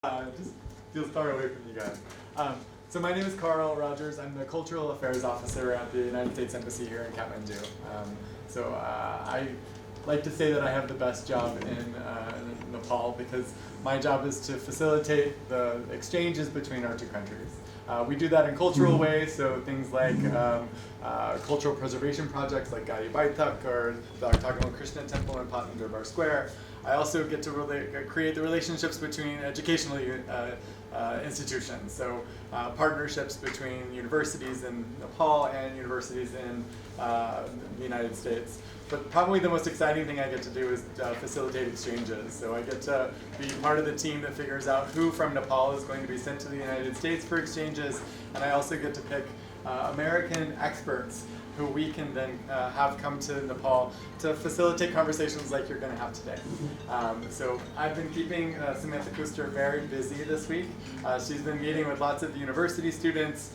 Just feels far away from you guys. So my name is Carl Rogers. I'm the Cultural Affairs Officer at the United States Embassy here in Kathmandu. I like to say that I have the best job in Nepal because my job is to facilitate the exchanges between our two countries. We do that in cultural ways, so things like cultural preservation projects like Gadi Baitak or the Octagonal Krishna Temple in Patan Durbar Square. I also get to create the relationships between educational institutions, so partnerships between universities in Nepal and universities in the United States. But probably the most exciting thing I get to do is facilitate exchanges. So I get to be part of the team that figures out who from Nepal is going to be sent to the United States for exchanges, and I also get to pick American experts who we can then have come to Nepal to facilitate conversations like you're going to have today. So I've been keeping Samantha Custer very busy this week. She's been meeting with lots of university students,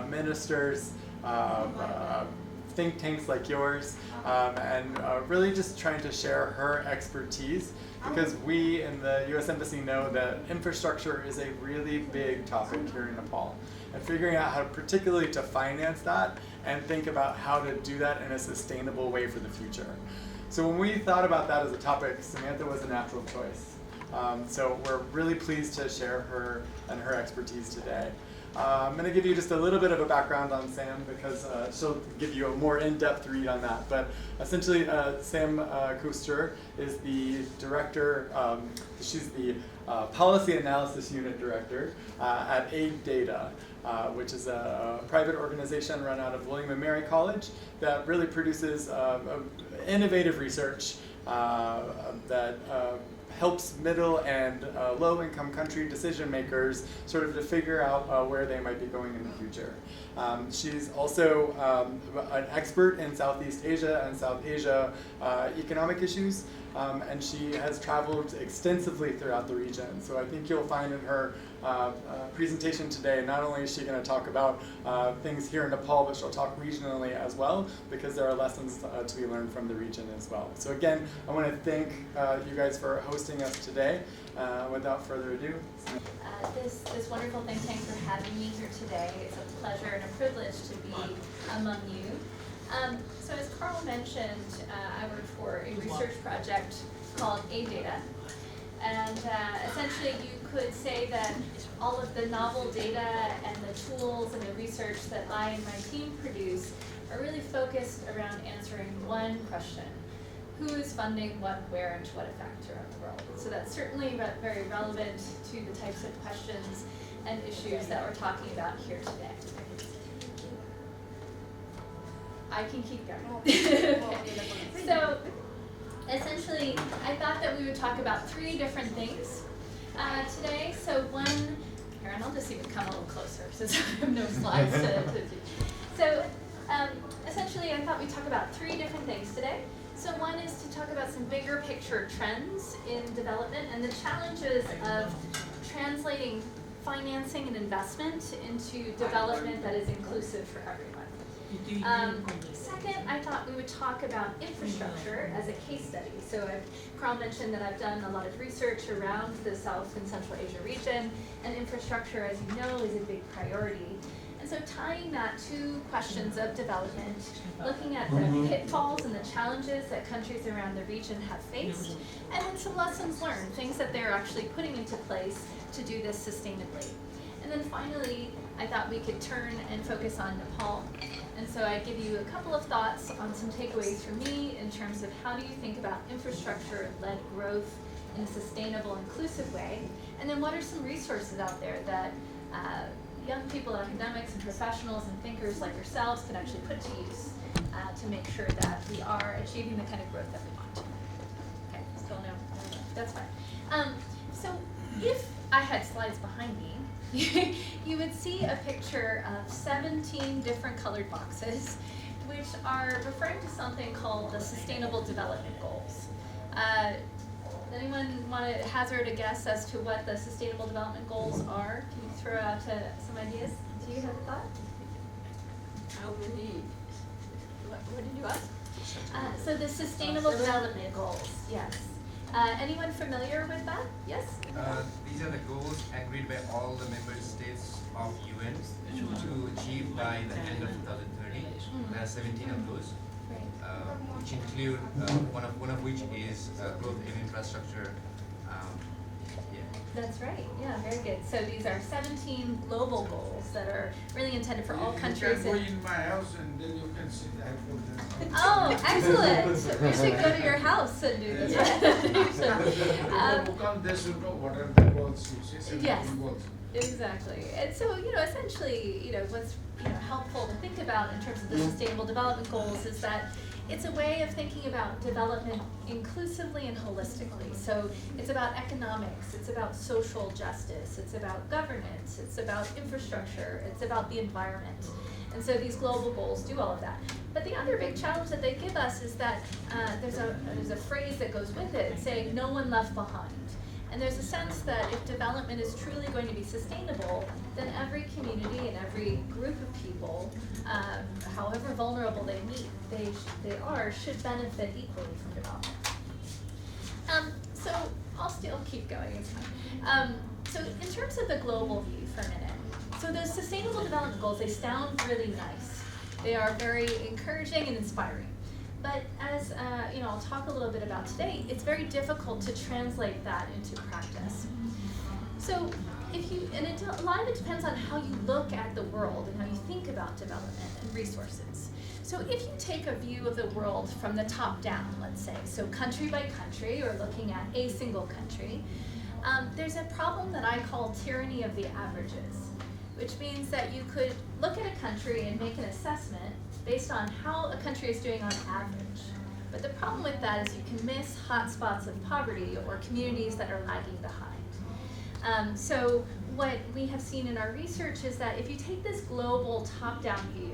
ministers, think tanks like yours, and really just trying to share her expertise, because we in the U.S. Embassy know that infrastructure is a really big topic here in Nepal, and figuring out how particularly to finance that and think about how to do that in a sustainable way for the future. So when we thought about that as a topic, Samantha was a natural choice. So we're really pleased to share her and her expertise today. I'm going to give you just a little bit of a background on Sam because she'll give you a more in-depth read on that. But essentially, Sam Custer is the director, she's the Policy Analysis Unit Director at AidData, which is a private organization run out of William & Mary College that really produces innovative research that helps middle and low-income country decision makers sort of to figure out where they might be going in the future. She's also an expert in Southeast Asia and South Asia economic issues, and she has traveled extensively throughout the region. So I think you'll find in her presentation today, not only is she going to talk about things here in Nepal, but she'll talk regionally as well, because there are lessons to be learned from the region as well. So again, I want to thank you guys for hosting us today. Without further ado. This wonderful think tank for having me here today. It's a pleasure and a privilege to be among you. So as Carl mentioned, I work for a research project called AidData. And essentially you could say that all of the novel data and the tools and the research that I and my team produce are really focused around answering one question: who is funding what, where, and to what effect around the world? So that's certainly very relevant to the types of questions and issues that we're talking about here today. I can keep going. So essentially, I thought that we would talk about three different things today. So one, Karen, I'll just even come a little closer since I have no slides to do. So essentially, I thought we'd talk about three different things today. So one is to talk about some bigger picture trends in development and the challenges of translating financing and investment into development that is inclusive for everyone. Second, I thought we would talk about infrastructure as a case study. So Carl mentioned that I've done a lot of research around the South and Central Asia region, and infrastructure, as you know, is a big priority. And so tying that to questions of development, looking at the pitfalls and the challenges that countries around the region have faced, and then some lessons learned, things that they're actually putting into place to do this sustainably. And then finally, I thought we could turn and focus on Nepal. And so I give you a couple of thoughts on some takeaways for me in terms of how do you think about infrastructure-led growth in a sustainable, inclusive way, and then what are some resources out there that young people, academics, and professionals and thinkers like yourselves can actually put to use to make sure that we are achieving the kind of growth that we want. Okay, still no, that's fine. So if I had slides behind me, you would see a picture of 17 different colored boxes, which are referring to something called the Sustainable Development Goals. Anyone want to hazard a guess as to what the Sustainable Development Goals are? Can you throw out some ideas? Do you have a thought? How many? What did you ask? So the Sustainable Development Goals, yes. Anyone familiar with that? Yes? These are the goals agreed by all the member states of UN to achieve by the end of 2030. There are 17 of those, which include one of which is growth in infrastructure. That's right. Yeah, very good. So these are 17 global goals that are really intended for all countries. You can go in my house and then you can see the Eiffel Tower. Oh, excellent! We should go to your house and do this. This will go whatever the goals you see. Yes. Goals. Exactly. And so, essentially, what's helpful to think about in terms of the Sustainable Development Goals is that it's a way of thinking about development inclusively and holistically. So it's about economics, it's about social justice, it's about governance, it's about infrastructure, it's about the environment. And so these global goals do all of that. But the other big challenge that they give us is that there's a phrase that goes with it saying no one left behind. And there's a sense that if development is truly going to be sustainable, then every community and every group of people, however vulnerable they are, should benefit equally from development. So I'll keep going, it's fine. So in terms of the global view for a minute, so those Sustainable Development Goals, they sound really nice. They are very encouraging and inspiring. But as I'll talk a little bit about today, it's very difficult to translate that into practice. So a lot of it depends on how you look at the world and how you think about development and resources. So if you take a view of the world from the top down, let's say, so country by country, or looking at a single country, there's a problem that I call tyranny of the averages, which means that you could look at a country and make an assessment based on how a country is doing on average. But the problem with that is you can miss hotspots of poverty or communities that are lagging behind. So what we have seen in our research is that if you take this global top-down view,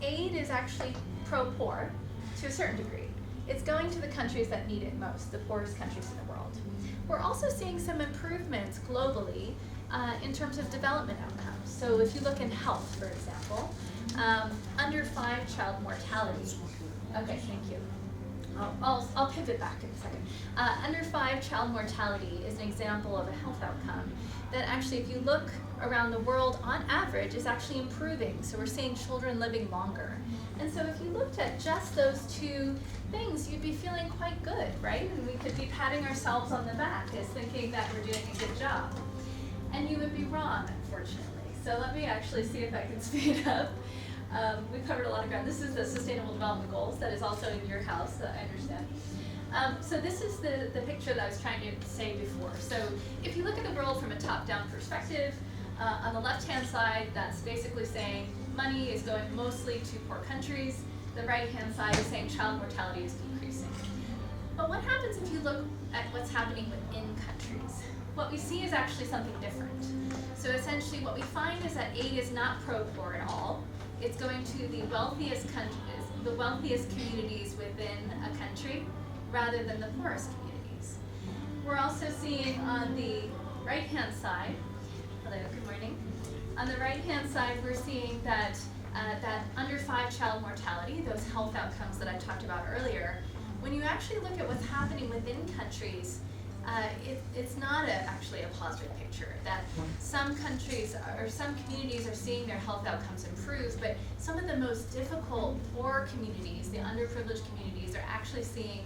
aid is actually pro-poor to a certain degree. It's going to the countries that need it most, the poorest countries in the world. We're also seeing some improvements globally in terms of development outcomes. So if you look in health, for example, under 5 child mortality. Okay, thank you. I'll pivot back in a second. Under 5 child mortality is an example of a health outcome that actually, if you look around the world, on average, is actually improving. So we're seeing children living longer. And so if you looked at just those 2 things, you'd be feeling quite good, right? And we could be patting ourselves on the back as thinking that we're doing a good job. And you would be wrong, unfortunately. So let me actually see if I can speed up. We've covered a lot of ground. This is the Sustainable Development Goals that is also in your house, I understand. So this is the picture that I was trying to say before. So if you look at the world from a top-down perspective, on the left-hand side, that's basically saying money is going mostly to poor countries. The right-hand side is saying child mortality is decreasing. But what happens if you look at what's happening within countries? What we see is actually something different. So essentially what we find is that aid is not pro-poor at all. It's going to the wealthiest countries, the wealthiest communities within a country, rather than the poorest communities. We're also seeing on the right-hand side, hello, good morning. On the right-hand side, we're seeing that that under 5 child mortality, those health outcomes that I talked about earlier, when you actually look at what's happening within countries, it's not actually a positive picture. That some countries or some communities are seeing their health outcomes improve, but some of the most difficult, poor communities, the underprivileged communities, are actually seeing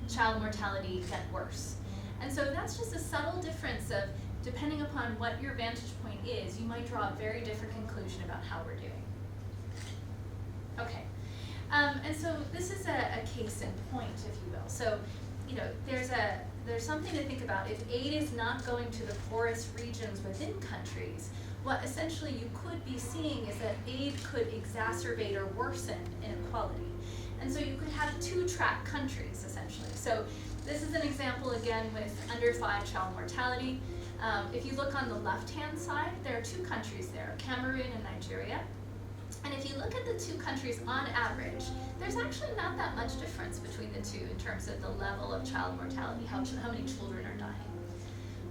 child mortality get worse. And so that's just a subtle difference of, depending upon what your vantage point is, you might draw a very different conclusion about how we're doing. Okay, and so this is a case in point, if you will. So, there's something to think about. If aid is not going to the poorest regions within countries, what essentially you could be seeing is that aid could exacerbate or worsen inequality. And so you could have 2-track countries, essentially. So this is an example, again, with under 5 child mortality. If you look on the left-hand side, there are 2 countries there, Cameroon and Nigeria. And if you look at the 2 countries on average, there's actually not that much difference between the 2 in terms of the level of child mortality, how many children are dying.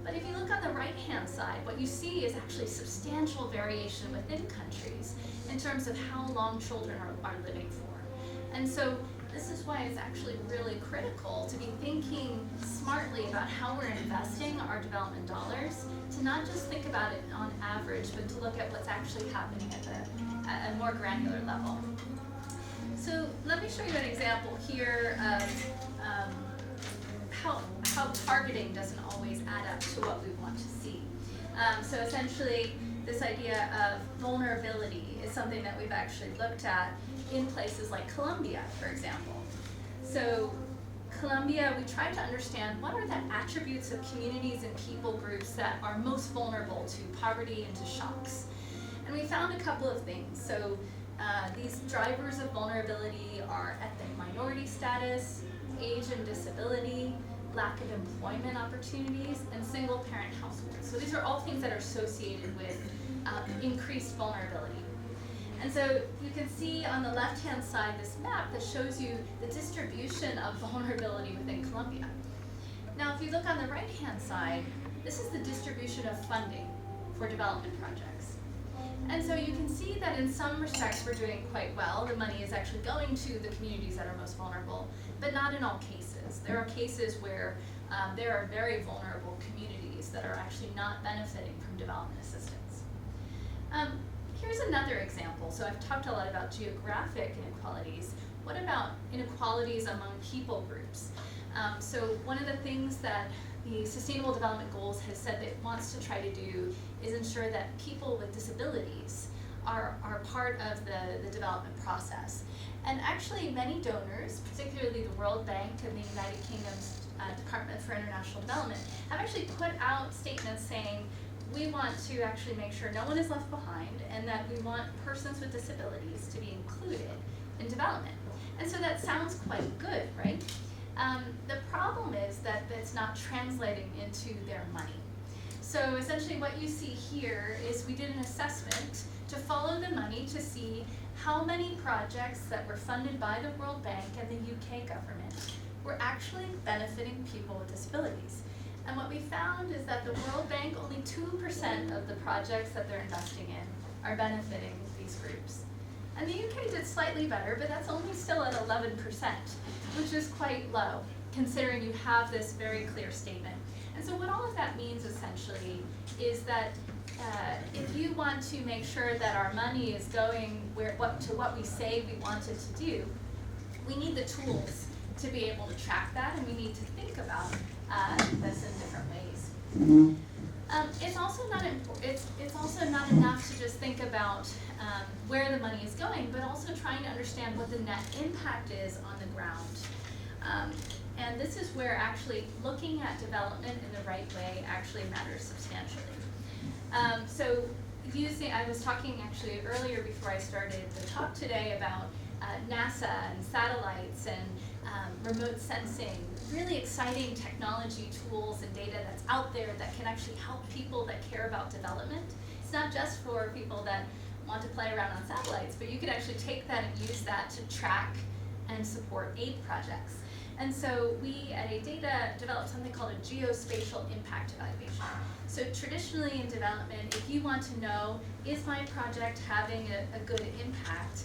But if you look on the right-hand side, what you see is actually substantial variation within countries in terms of how long children are living for. And so This is why it's actually really critical to be thinking smartly about how we're investing our development dollars, to not just think about it on average, but to look at what's actually happening at a more granular level. So let me show you an example here of how targeting doesn't always add up to what we want to see. So essentially, this idea of vulnerability is something that we've actually looked at in places like Colombia, for example. So Colombia, we tried to understand what are the attributes of communities and people groups that are most vulnerable to poverty and to shocks. And we found a couple of things. So these drivers of vulnerability are ethnic minority status, age and disability, lack of employment opportunities, and single parent households. So these are all things that are associated with increased vulnerability. And so you can see on the left-hand side this map that shows you the distribution of vulnerability within Colombia. Now, if you look on the right-hand side, this is the distribution of funding for development projects. And so you can see that in some respects we're doing quite well. The money is actually going to the communities that are most vulnerable, but not in all cases. There are cases where there are very vulnerable communities that are actually not benefiting from development assistance. Here's another example. So I've talked a lot about geographic inequalities. What about inequalities among people groups? So one of the things that the Sustainable Development Goals has said that it wants to try to do is ensure that people with disabilities are part of the development process. And actually many donors, particularly the World Bank and the United Kingdom's Department for International Development, have actually put out statements saying we want to actually make sure no one is left behind and that we want persons with disabilities to be included in development. And so that sounds quite good, right? The problem is that it's not translating into their money. So essentially what you see here is we did an assessment to follow the money to see how many projects that were funded by the World Bank and the UK government were actually benefiting people with disabilities. And what we found is that the World Bank, only 2% of the projects that they're investing in are benefiting these groups. And the UK did slightly better, but that's only still at 11%, which is quite low, considering you have this very clear statement. And so what all of that means essentially is that if you want to make sure that our money is going to what we say we want it to do, we need the tools to be able to track that, and we need to think about this in different ways. It's also not enough to just think about where the money is going, but also trying to understand what the net impact is on the ground. And this is where actually looking at development in the right way actually matters substantially. So I was talking actually earlier before I started the talk today about NASA and satellites and remote sensing, really exciting technology tools and data that's out there that can actually help people that care about development. It's not just for people that want to play around on satellites, but you could actually take that and use that to track and support aid projects. And so we at AidData developed something called a geospatial impact evaluation. So traditionally in development, if you want to know, is my project having a good impact,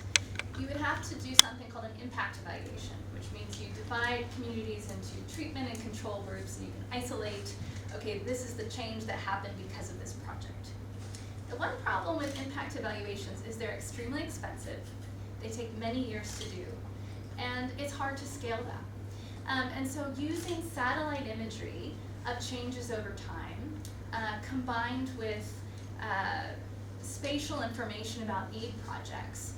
you would have to do something called an impact evaluation, which means you divide communities into treatment and control groups, and you can isolate, okay, this is the change that happened because of this project. The one problem with impact evaluations is they're extremely expensive, they take many years to do, and it's hard to scale that. And so using satellite imagery of changes over time, combined with spatial information about aid projects,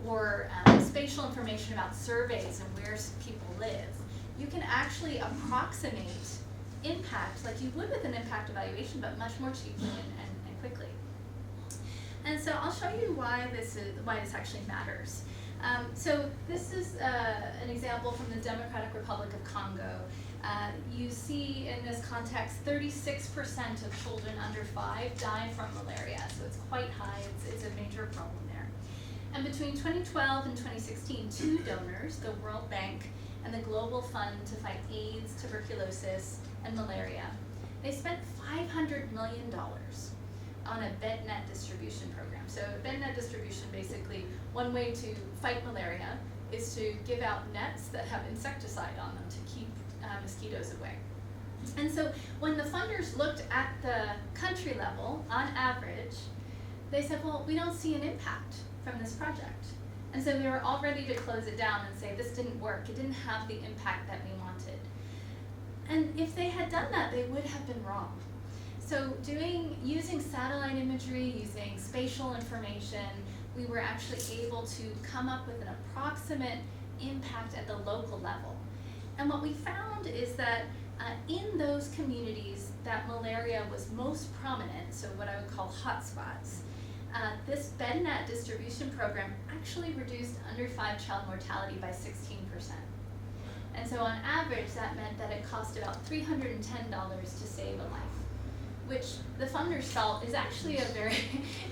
or spatial information about surveys and where people live, you can actually approximate impact like you would with an impact evaluation, but much more cheaply and quickly. And so I'll show you why this actually matters. So this is an example from the Democratic Republic of Congo. You see in this context 36% of children under 5 die from malaria, so it's quite high, it's a major problem there. And between 2012 and 2016, 2 donors, the World Bank and the Global Fund to Fight AIDS, Tuberculosis, and Malaria, they spent $500 million on a bed net distribution program. So bed net distribution, basically one way to fight malaria is to give out nets that have insecticide on them to keep mosquitoes away. And so when the funders looked at the country level, on average, they said, well, we don't see an impact from this project. And so they were all ready to close it down and say, this didn't work, it didn't have the impact that we wanted. And if they had done that, they would have been wrong. So using satellite imagery, using spatial information, we were actually able to come up with an approximate impact at the local level. And what we found is that in those communities that malaria was most prominent, so what I would call hotspots, this BedNet distribution program actually reduced under 5 child mortality by 16%. And so on average, that meant that it cost about $310 to save a life, which the funders felt is actually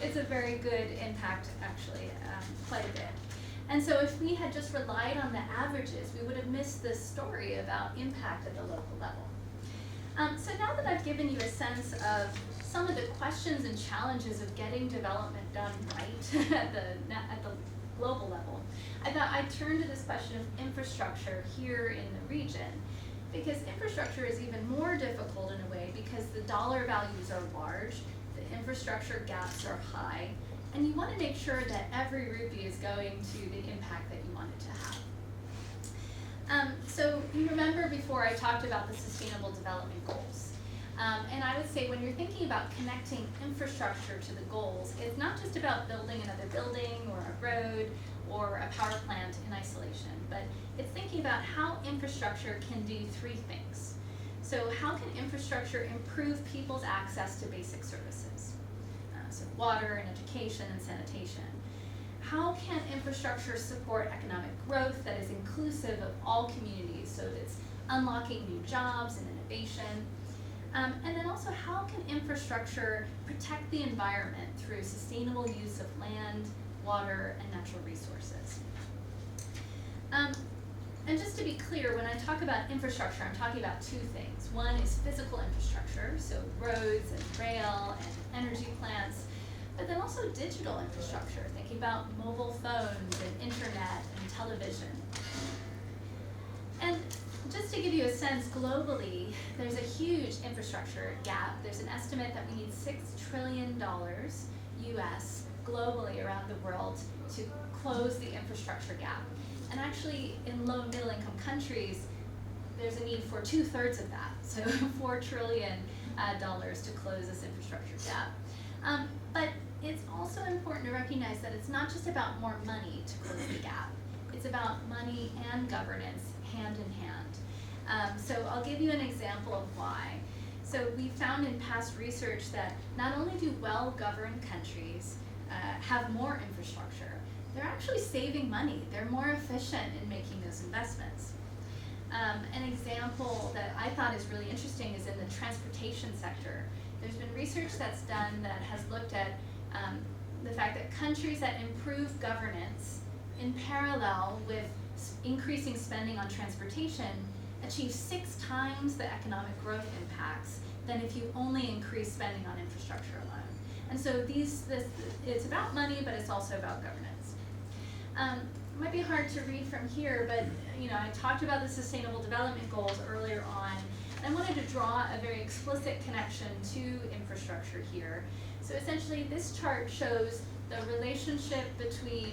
it's a very good impact, actually, quite a bit. And so if we had just relied on the averages, we would have missed this story about impact at the local level. So now that I've given you a sense of some of the questions and challenges of getting development done right at the global level, I thought I'd turn to this question of infrastructure here in the region, because infrastructure is even more difficult in a way because the dollar values are large, the infrastructure gaps are high, and you want to make sure that every rupee is going to the impact that you want it to have. So you remember before I talked about the Sustainable Development Goals. And I would say when you're thinking about connecting infrastructure to the goals, it's not just about building another building or a road or a power plant in isolation, but it's thinking about how infrastructure can do 3 things. So how can infrastructure improve people's access to basic services? So water and education and sanitation. How can infrastructure support economic growth that is inclusive of all communities, so that it's unlocking new jobs and innovation? And then also, how can infrastructure protect the environment through sustainable use of land, water, and natural resources? And just to be clear, when I talk about infrastructure, I'm talking about 2 things. One is physical infrastructure, so roads and rail and energy plants, but then also digital infrastructure, thinking about mobile phones and internet and television. And just to give you a sense, globally, there's a huge infrastructure gap. There's an estimate that we need $6 trillion US globally around the world to close the infrastructure gap. And actually, in low and middle income countries, there's a need for 2/3 of that, so $4 trillion to close this infrastructure gap. But it's also important to recognize that it's not just about more money to close the gap. It's about money and governance hand in hand. So I'll give you an example of why. So we found in past research that not only do well-governed countries have more infrastructure, they're actually saving money. They're more efficient in making those investments. An example that I thought is really interesting is in the transportation sector. There's been research that's done that has looked at the fact that countries that improve governance in parallel with increasing spending on transportation achieve 6 times the economic growth impacts than if you only increase spending on infrastructure alone. And so it's about money, but it's also about governance. It might be hard to read from here, but I talked about the Sustainable Development Goals earlier on. I wanted to draw a very explicit connection to infrastructure here. So essentially, this chart shows the relationship between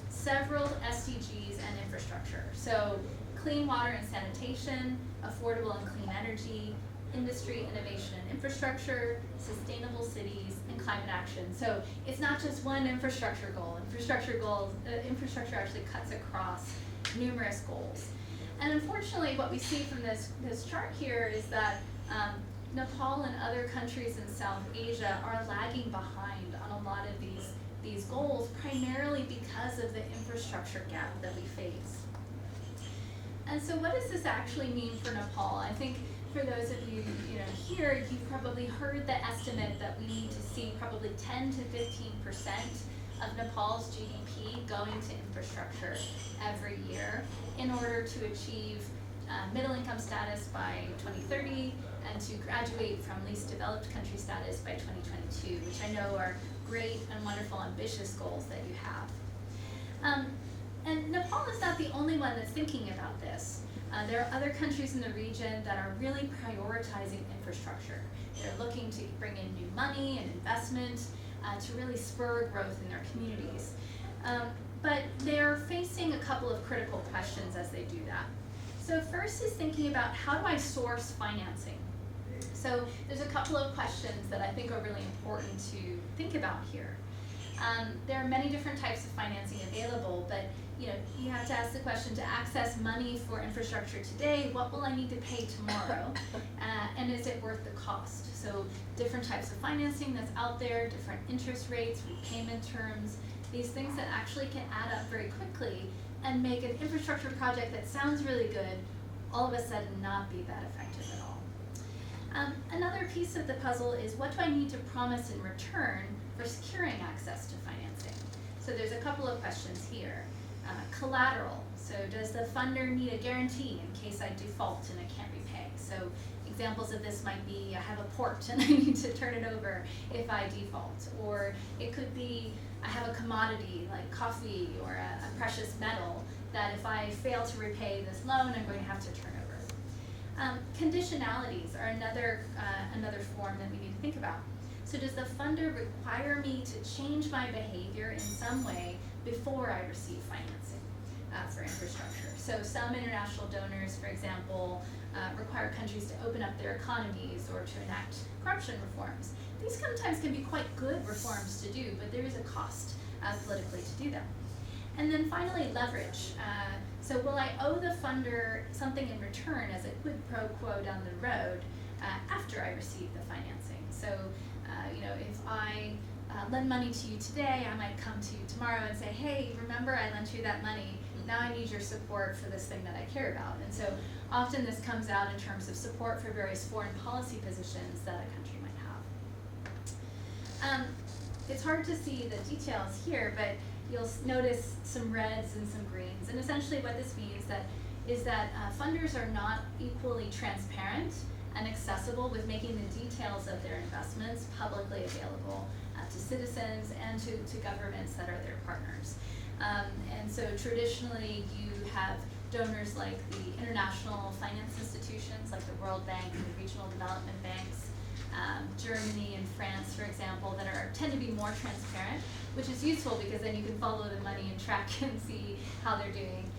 several SDGs and infrastructure. So clean water and sanitation, affordable and clean energy, industry, innovation and infrastructure, sustainable cities, and climate action. So it's not just one infrastructure goal. Infrastructure actually cuts across numerous goals. And unfortunately, what we see from this chart here is that Nepal and other countries in South Asia are lagging behind on a lot of these goals, primarily because of the infrastructure gap that we face. And so what does this actually mean for Nepal? I think for those of you here, you've probably heard the estimate that we need to see probably 10 to 15% of Nepal's GDP going to infrastructure every year in order to achieve middle income status by 2030 and to graduate from least developed country status by 2022, which I know are great and wonderful ambitious goals that you have. And Nepal is not the only one that's thinking about this. There are other countries in the region that are really prioritizing infrastructure. They're looking to bring in new money and investment to really spur growth in their communities. But they're facing a couple of critical questions as they do that. So first is thinking about, how do I source financing? So there's a couple of questions that I think are really important to think about here. There are many different types of financing available, but you have to ask the question, to access money for infrastructure today, what will I need to pay tomorrow? And is it worth the cost? So different types of financing that's out there, different interest rates, repayment terms, these things that actually can add up very quickly and make an infrastructure project that sounds really good all of a sudden not be that effective at all. Another piece of the puzzle is, what do I need to promise in return for securing access to financing? So there's a couple of questions here. Collateral, so does the funder need a guarantee in case I default and I can't repay? So examples of this might be, I have a port and I need to turn it over if I default. Or it could be, I have a commodity like coffee or a precious metal that if I fail to repay this loan, I'm going to have to turn over. Conditionalities are another form that we need to think about. So does the funder require me to change my behavior in some way before I receive financing for infrastructure? So some international donors, for example, require countries to open up their economies or to enact corruption reforms. These sometimes can be quite good reforms to do, but there is a cost politically to do them. And then finally, leverage. So will I owe the funder something in return as a quid pro quo down the road after I receive the financing? So if I lend money to you today, I might come to you tomorrow and say, hey, remember I lent you that money, now I need your support for this thing that I care about. And so often this comes out in terms of support for various foreign policy positions that a country might have. It's hard to see the details here, but you'll notice some reds and some greens. And essentially what this means is that funders are not equally transparent and accessible with making the details of their investments publicly available to citizens and to governments that are their partners. And so traditionally you have donors like the international finance institutions like the World Bank and the regional development banks, Germany and France, for example, that tend to be more transparent, which is useful because then you can follow the money and track and see how they're doing.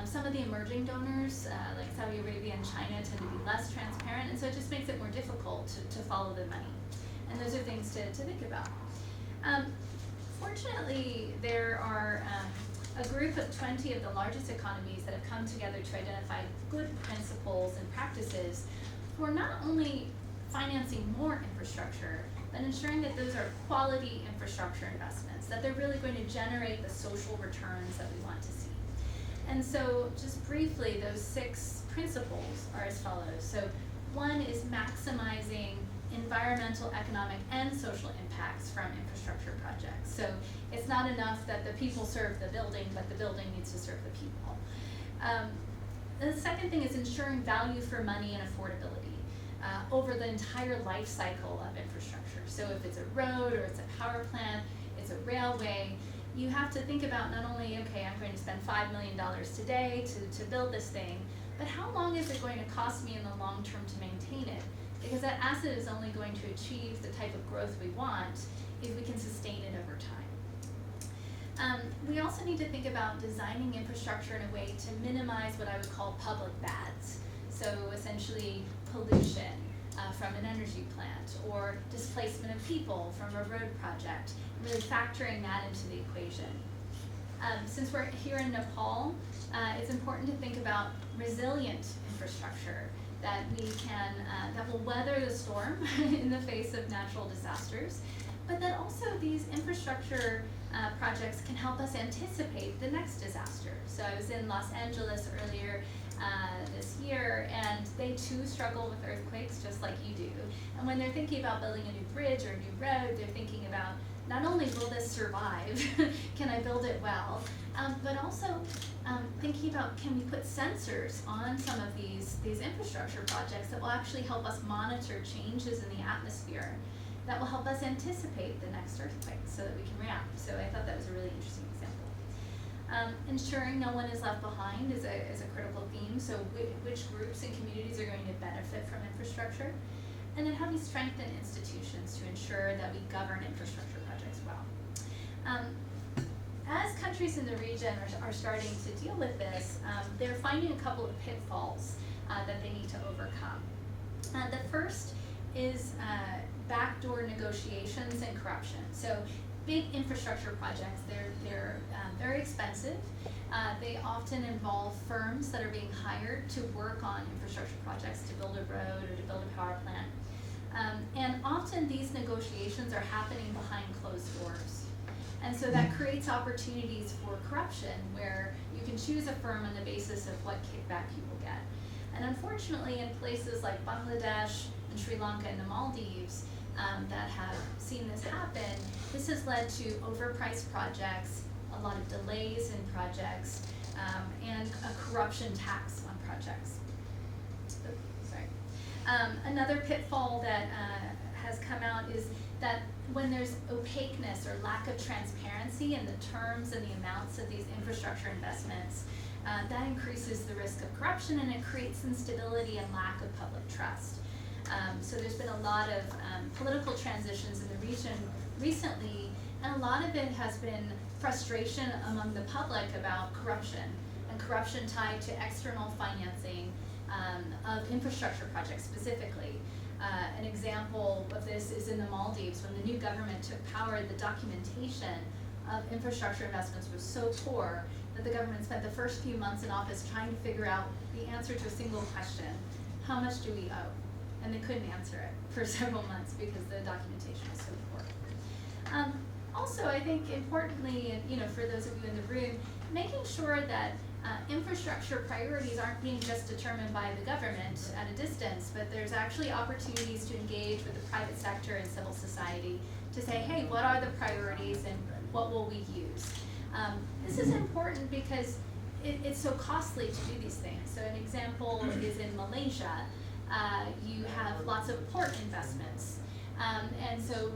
Some of the emerging donors, like Saudi Arabia and China, tend to be less transparent, and so it just makes it more difficult to follow the money. And those are things to think about. Fortunately, there are a group of 20 of the largest economies that have come together to identify good principles and practices for not only financing more infrastructure, but ensuring that those are quality infrastructure investments, that they're really going to generate the social returns that we want to see. And so just briefly, those 6 principles are as follows. So one is maximizing environmental, economic, and social impacts from infrastructure projects. So it's not enough that the people serve the building, but the building needs to serve the people. The second thing is ensuring value for money and affordability over the entire life cycle of infrastructure. So if it's a road or it's a power plant, it's a railway, you have to think about not only, okay, I'm going to spend $5 million today to build this thing, but how long is it going to cost me in the long term to maintain it? Because that asset is only going to achieve the type of growth we want if we can sustain it over time. We also need to think about designing infrastructure in a way to minimize what I would call public bads. So essentially pollution from an energy plant or displacement of people from a road project, really factoring that into the equation. Since we're here in Nepal, it's important to think about resilient infrastructure that we can, that will weather the storm in the face of natural disasters, but that also these infrastructure projects can help us anticipate the next disaster. So I was in Los Angeles earlier this year, and they too struggle with earthquakes just like you do. And when they're thinking about building a new bridge or a new road, they're thinking about not only will this survive, can I build it well, but also thinking about, can we put sensors on some of these infrastructure projects that will actually help us monitor changes in the atmosphere that will help us anticipate the next earthquake so that we can react. So I thought that was a really interesting example. Ensuring no one is left behind is a critical theme, so which groups and communities are going to benefit from infrastructure. And then how do we strengthen institutions to ensure that we govern infrastructure projects well. As countries in the region are starting to deal with this, they're finding a couple of pitfalls that they need to overcome. The first is backdoor negotiations and corruption. So big infrastructure projects, they're very expensive. They often involve firms that are being hired to work on infrastructure projects, to build a road or to build a power plant. And often these negotiations are happening behind closed doors. And so that creates opportunities for corruption where you can choose a firm on the basis of what kickback you will get. And unfortunately, in places like Bangladesh and Sri Lanka and the Maldives that have seen this happen, this has led to overpriced projects, a lot of delays in projects, and a corruption tax on projects. Another pitfall that has come out is that when there's opaqueness or lack of transparency in the terms and the amounts of these infrastructure investments, that increases the risk of corruption and it creates instability and lack of public trust. So there's been a lot of political transitions in the region recently, and a lot of it has been frustration among the public about corruption, and corruption tied to external financing of infrastructure projects specifically. An example of this is in the Maldives. When the new government took power, the documentation of infrastructure investments was so poor that the government spent the first few months in office trying to figure out the answer to a single question: how much do we owe? And they couldn't answer it for several months because the documentation was so poor. Also, I think importantly, for those of you in the room, making sure that infrastructure priorities aren't being just determined by the government at a distance, but there's actually opportunities to engage with the private sector and civil society to say, hey, what are the priorities and what will we use? This is important because it's so costly to do these things. So an example is in Malaysia. You have lots of port investments. And so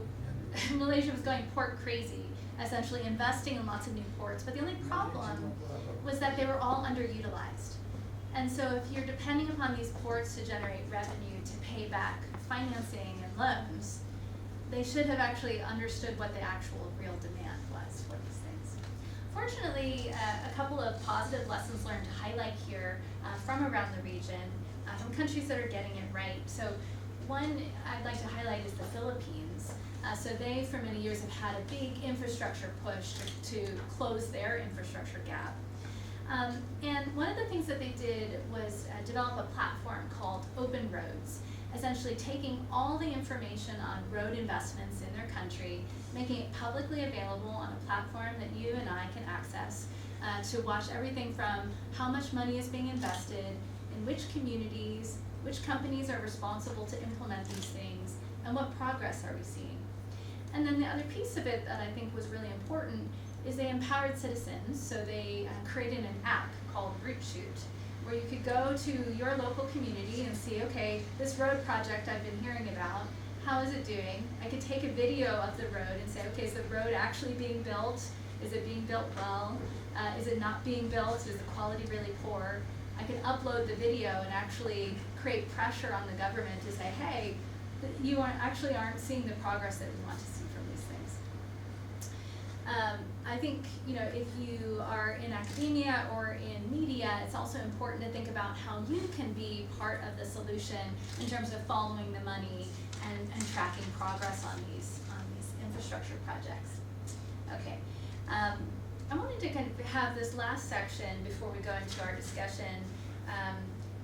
Malaysia was going port crazy, essentially investing in lots of new ports. But the only problem was that they were all underutilized. And so if you're depending upon these ports to generate revenue, to pay back financing and loans, they should have actually understood what the actual real demand was for these things. Fortunately, a couple of positive lessons learned to highlight here from around the region, from countries that are getting it right. So one I'd like to highlight is the Philippines. So they, for many years, have had a big infrastructure push to close their infrastructure gap. And one of the things that they did was develop a platform called Open Roads, essentially taking all the information on road investments in their country, making it publicly available on a platform that you and I can access to watch everything from how much money is being invested, in which communities, which companies are responsible to implement these things, and what progress are we seeing. And then the other piece of it that I think was really important is they empowered citizens. So they created an app called Route Shoot, where you could go to your local community and see, okay, this road project I've been hearing about, how is it doing? I could take a video of the road and say, okay, is the road actually being built? Is it being built well? Is it not being built? Is the quality really poor? I can upload the video and actually create pressure on the government to say, hey, you aren't seeing the progress that we want to see from these things. I think, if you are in academia or in media, it's also important to think about how you can be part of the solution in terms of following the money and tracking progress on these infrastructure projects. Okay. I wanted to kind of have this last section before we go into our discussion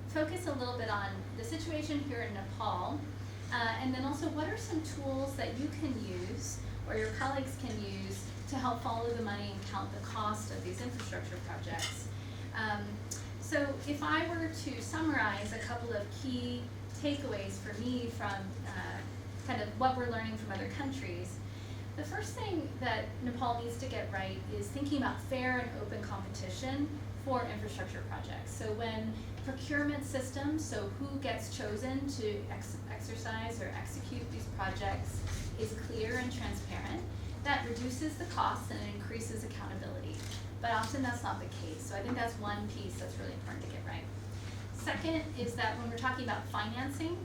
focus a little bit on the situation here in Nepal, and then also what are some tools that you can use or your colleagues can use to help follow the money and count the cost of these infrastructure projects. So if I were to summarize a couple of key takeaways for me from kind of what we're learning from other countries, the first thing that Nepal needs to get right is thinking about fair and open competition for infrastructure projects. So when procurement systems, so who gets chosen to exercise or execute these projects, is clear and transparent, that reduces the costs and it increases accountability. But often that's not the case. So I think that's one piece that's really important to get right. Second is that when we're talking about financing,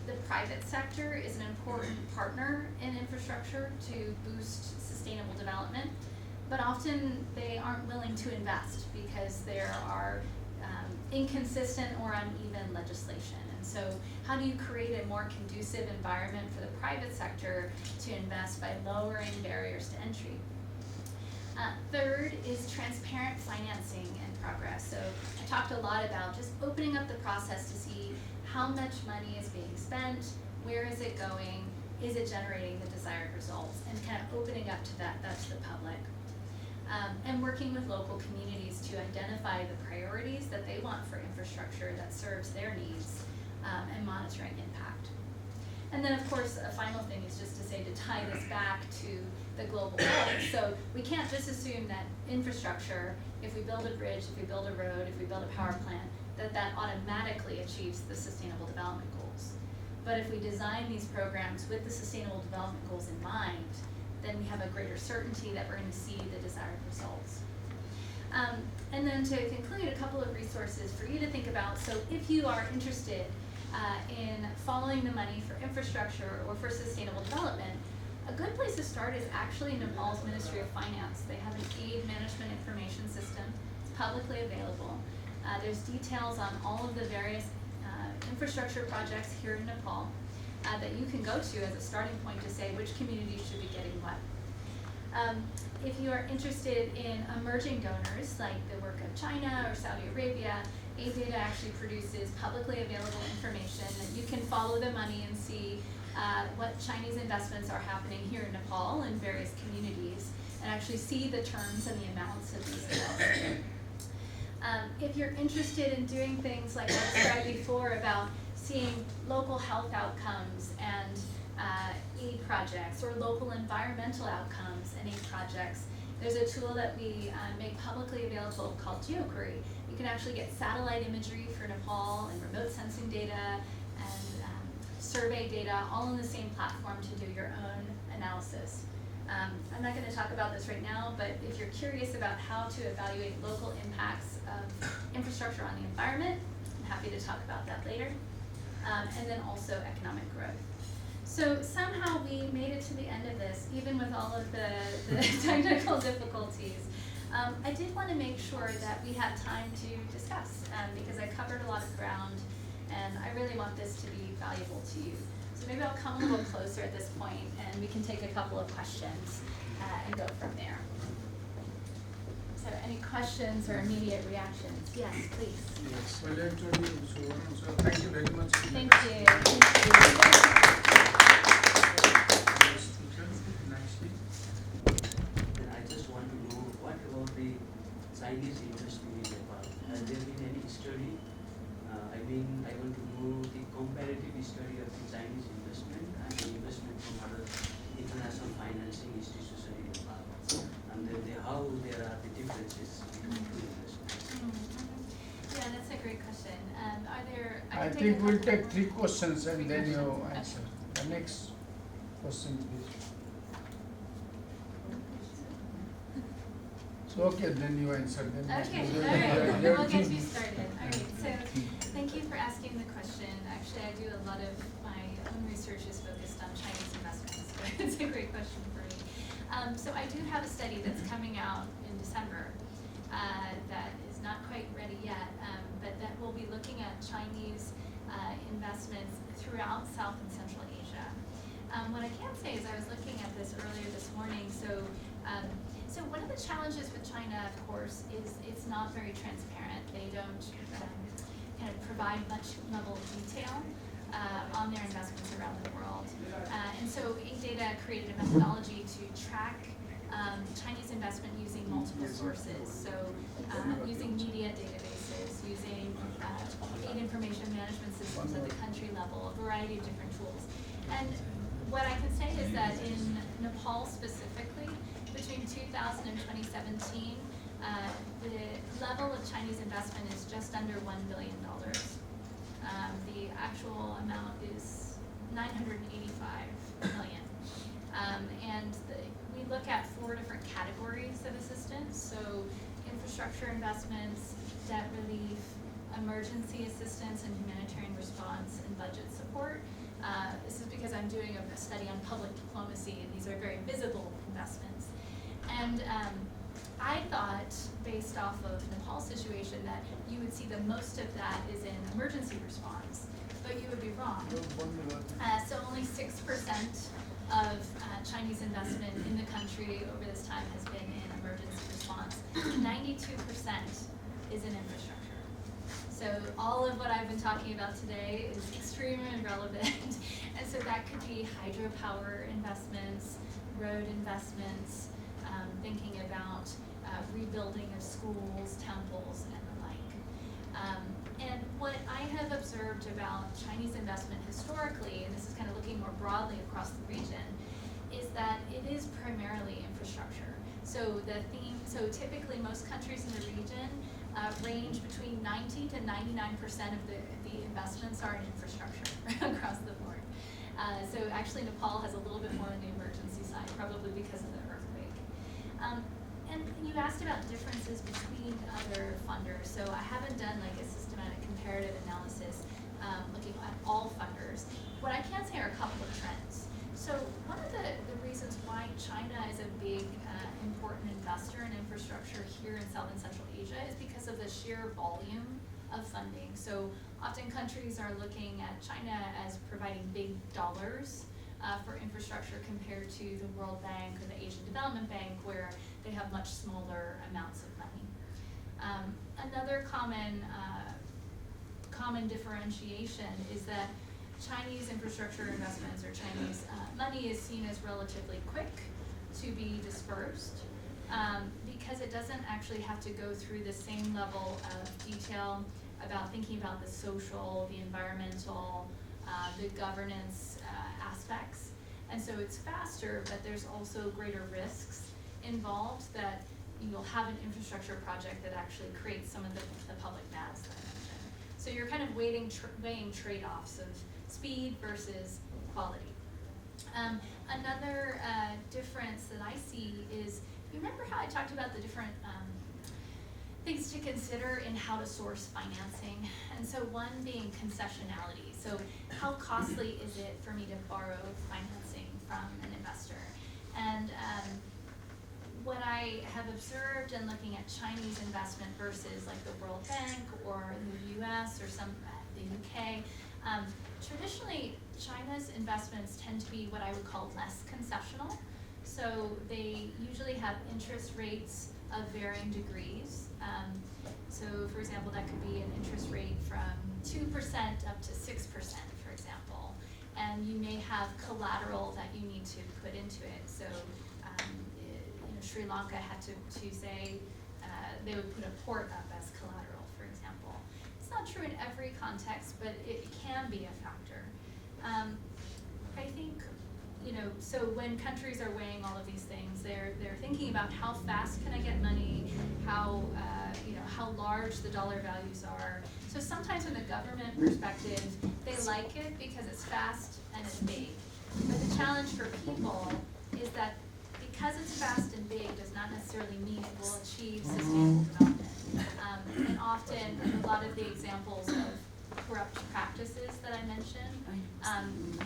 the private sector is an important partner in infrastructure to boost sustainable development, but often they aren't willing to invest because there are inconsistent or uneven legislation. And so how do you create a more conducive environment for the private sector to invest by lowering barriers to entry? Third is transparent financing and progress. So I talked a lot about just opening up the process to see how much money is being spent, where is it going, is it generating the desired results, and kind of opening up to that's the public. And working with local communities to identify the priorities that they want for infrastructure that serves their needs, and monitoring impact. And then of course, a final thing is just to say, to tie this back to the global goals. So we can't just assume that infrastructure, if we build a bridge, if we build a road, if we build a power plant, that automatically achieves the sustainable development goals. But if we design these programs with the sustainable development goals in mind, then we have a greater certainty that we're going to see the desired results. And then to conclude, a couple of resources for you to think about. So if you are interested in following the money for infrastructure or for sustainable development, a good place to start is actually Nepal's Ministry of Finance. They have an aid management information system. It's publicly available. There's details on all of the various infrastructure projects here in Nepal that you can go to as a starting point to say which communities should be getting what. If you are interested in emerging donors, like the work of China or Saudi Arabia, AidData actually produces publicly available information that you can follow the money and see what Chinese investments are happening here in Nepal in various communities, and actually see the terms and the amounts of these investments. If you're interested in doing things like I described before about seeing local health outcomes and aid projects, or local environmental outcomes and aid projects, there's a tool that we make publicly available called GeoQuery. You can actually get satellite imagery for Nepal and remote sensing data and survey data all on the same platform to do your own analysis. I'm not going to talk about this right now, but if you're curious about how to evaluate local impacts of infrastructure on the environment, I'm happy to talk about that later. And then also economic growth. So somehow we made it to the end of this, even with all of the technical difficulties. I did want to make sure that we had time to discuss, because I covered a lot of ground, and I really want this to be valuable to you. So maybe I'll come a little closer at this point, and we can take a couple of questions and go from there. So any questions or immediate reactions? Yes, please. Yes, well, actually, so thank you very much. Thank you. Nicely. And I just want to know, what about the Chinese industry in Nepal? Has there been any study? I want to know the comparative study of the Chinese investment and the investment from other international financing institutions in Nepal. And then how there are the differences between two investments. Yeah, that's a great question. Are there? I can take think a we'll couple take more. 3 questions and then you questions. answer. The next question, please. So, okay, then you answer. Then Okay, you- all right, then we'll get you- you started. All right, so thank you for asking the question. Actually, I do a lot of my own research is focused on Chinese investments, so it's a great question for me. So I do have a study that's coming out in December that is not quite ready yet, but that will be looking at Chinese investments throughout South and Central Asia. What I can say is I was looking at this earlier this morning, so one of the challenges with China, of course, is it's not very transparent. They don't kind of provide much level of detail on their investments around the world. And so AidData created a methodology to track Chinese investment using multiple sources. So using media databases, using aid information management systems at the country level, a variety of different tools. And what I can say is that in Nepal specifically, between 2000 and 2017, the level of Chinese investment is just under $1 billion. The actual amount is 985 million. And categories of assistance. So infrastructure investments, debt relief, emergency assistance and humanitarian response, and budget support. This is because I'm doing a study on public diplomacy, and these are very visible investments. And I thought, based off of Nepal's situation, that you would see the most of that is in emergency response, but you would be wrong. So only 6% of Chinese investment in the country over this time has been in emergency response. 92% is in infrastructure. So all of what I've been talking about today is extremely relevant. And so that could be hydropower investments, road investments, thinking about rebuilding of schools, temples, and the like. And what I have observed about Chinese investment historically, and this is kind of looking more broadly across the region, is that it is primarily infrastructure. So typically most countries in the region range between 90 to 99% of the investments are in infrastructure across the board. So actually Nepal has a little bit more on the emergency side, probably because of the earthquake. And you asked about differences between other funders. So I haven't done like a systematic comparative analysis looking at all funders. What I can say are a couple of trends. So one of the reasons why China is a big important investor in infrastructure here in South and Central Asia is because of the sheer volume of funding. So often countries are looking at China as providing big dollars for infrastructure compared to the World Bank or the Asian Development Bank, where they have much smaller amounts of money. Another common differentiation is that Chinese infrastructure investments or Chinese money is seen as relatively quick to be dispersed because it doesn't actually have to go through the same level of detail about thinking about the social, the environmental, the governance aspects. And so it's faster, but there's also greater risks involved that you'll have an infrastructure project that actually creates some of the public bads that I mentioned. So you're kind of weighing trade-offs of speed versus quality. Another difference that I see is, you remember how I talked about the different things to consider in how to source financing? And so one being concessionality. So how costly is it for me to borrow financing from an investor? And what I have observed in looking at Chinese investment versus like the World Bank or the US or the UK, traditionally China's investments tend to be what I would call less concessional. So they usually have interest rates of varying degrees. So for example, that could be an interest rate from 2% up to 6%, for example. And you may have collateral that you need to put into it. So Sri Lanka had to say they would put a port up as collateral, for example. It's not true in every context, but it can be a factor. I think, so when countries are weighing all of these things, they're thinking about how fast can I get money, how large the dollar values are. So sometimes from the government perspective, they like it because it's fast and it's big. But the challenge for people is that because it's fast and big does not necessarily mean it will achieve sustainable development. And often, a lot of the examples of corrupt practices that I mentioned,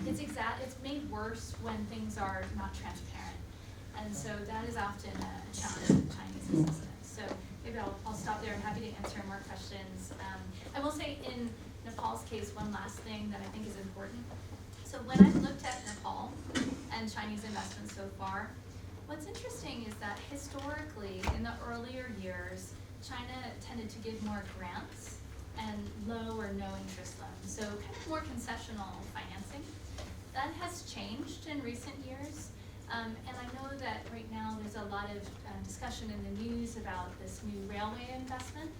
it's made worse when things are not transparent. And so that is often a challenge in Chinese assistance. So maybe I'll stop there. I'm happy to answer more questions. I will say in Nepal's case, one last thing that I think is important. So when I've looked at Nepal and Chinese investments so far, what's interesting is that historically, in the earlier years, China tended to give more grants and low or no interest loans, so kind of more concessional financing. That has changed in recent years, and I know that right now there's a lot of discussion in the news about this new railway investment.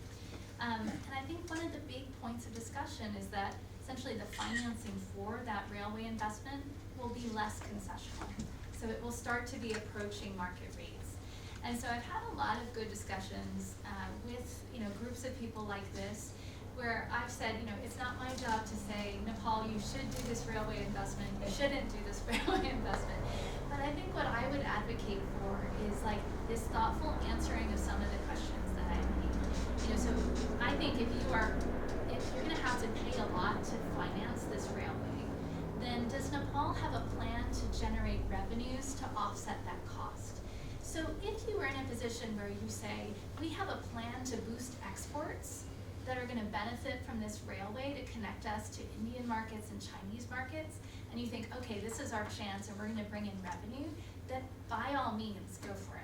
And I think one of the big points of discussion is that essentially the financing for that railway investment will be less concessional. So it will start to be approaching market rates. And so I've had a lot of good discussions with groups of people like this, where I've said, it's not my job to say, Nepal, you should do this railway investment, you shouldn't do this railway investment. But I think what I would advocate for is is like this thoughtful answering of some of the questions that I made. So I think if you're gonna have to pay a lot to finance this railway, then does Nepal have a plan to generate revenues to offset that cost? So if you were in a position where you say, we have a plan to boost exports that are gonna benefit from this railway to connect us to Indian markets and Chinese markets, and you think, okay, this is our chance and we're gonna bring in revenue, then by all means, go for it.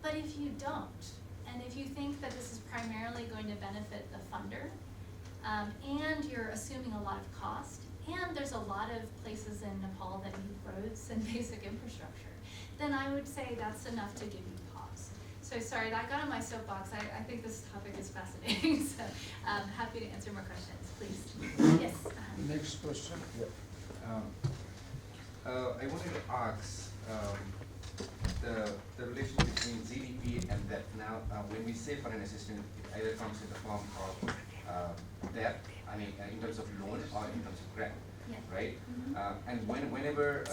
But if you don't, and if you think that this is primarily going to benefit the funder, and you're assuming a lot of cost, and there's a lot of places in Nepal that need roads and basic infrastructure, then I would say that's enough to give you pause. So sorry, I got on my soapbox. I think this topic is fascinating, so happy to answer more questions, please. Yes? Next question. I wanted to ask the relation between GDP and debt. Now, when we say foreign assistance, it either comes in the form of debt, I mean, in terms of loan or in terms of grant, Yeah. right? And whenever